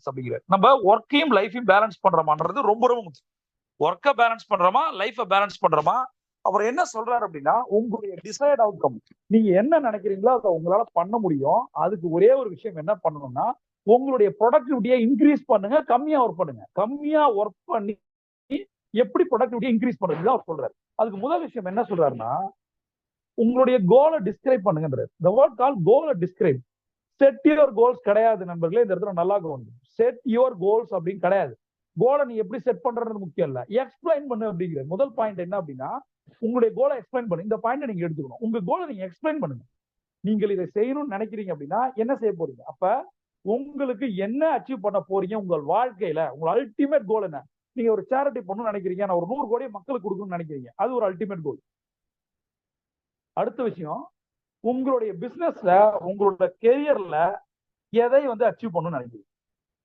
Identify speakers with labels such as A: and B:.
A: அப்படிங்கிறார். நம்ம ஒர்க்கையும் லைஃபையும் பேலன்ஸ் பண்றோமான்றது ரொம்ப ரொம்ப முக்கியம். ஒர்க்கை பேலன்ஸ் பண்றோமா, லைஃபை பேலன்ஸ் பண்றோமா. அவர் என்ன சொல்றாரு அப்படின்னா, உங்களுடைய டிசைர்ட் அவுட்கம், நீங்க என்ன நினைக்கிறீங்களோ அதை உங்களால பண்ண முடியும். அதுக்கு ஒரே ஒரு விஷயம் என்ன பண்ணணும்னா, உங்களுடைய ப்ரொடக்டிவிட்டியை இன்க்ரீஸ் பண்ணுங்க, கம்மியா ஒர்க் பண்ணுங்க. கம்மியா ஒர்க் பண்ணி எப்படி ப்ரொடக்டிவிட்டியை இன்க்ரீஸ் பண்ணுறது அவர் சொல்றாரு. அதுக்கு முதல் விஷயம் என்ன சொல்றாருன்னா, உங்களுடைய கோலை டிஸ்கிரைப் பண்ணுங்கன்றார். the word called கோலை டிஸ்கிரைப். செட் யுவர் கோல்ஸ் கிடையாது நண்பர்களே. இந்த இடத்துல நல்லா கவனிங்க. செட் யுவர் கோல்ஸ் அப்படின்னு கிடையாது. கோலை நீ எப்படி செட் பண்றது முக்கியம் இல்ல, எக்ஸ்பிளைன் பண்ணு அப்படிங்கிற முதல் பாயிண்ட் என்ன அப்படின்னா, உங்களுடைய கோலை எக்ஸ்பிளைன் பண்ணு. இந்த பாயிண்ட் நீங்க எடுத்துக்கணும். உங்க கோலை நீங்க எக்ஸ்பிளைன் பண்ணுங்க. நீங்கள் இதை செய்யணும்னு நினைக்கிறீங்க அப்படின்னா என்ன செய்ய போறீங்க, அப்ப உங்களுக்கு என்ன அச்சீவ் பண்ண போறீங்க உங்கள் வாழ்க்கையில, உங்க அல்டிமேட் கோல் என்ன. நீங்க ஒரு சேரிட்டி பண்ணணும்னு நினைக்கிறீங்க, நான் ஒரு 100 கோடியை மக்களுக்கு கொடுக்கணும்னு நினைக்கிறீங்க, அது ஒரு அல்டிமேட் கோல். அடுத்த விஷயம், உங்களுடைய பிசினஸ்ல உங்களோட கெரியர்ல எதை வந்து அச்சீவ் பண்ணணும்னு நினைக்கிறீங்க.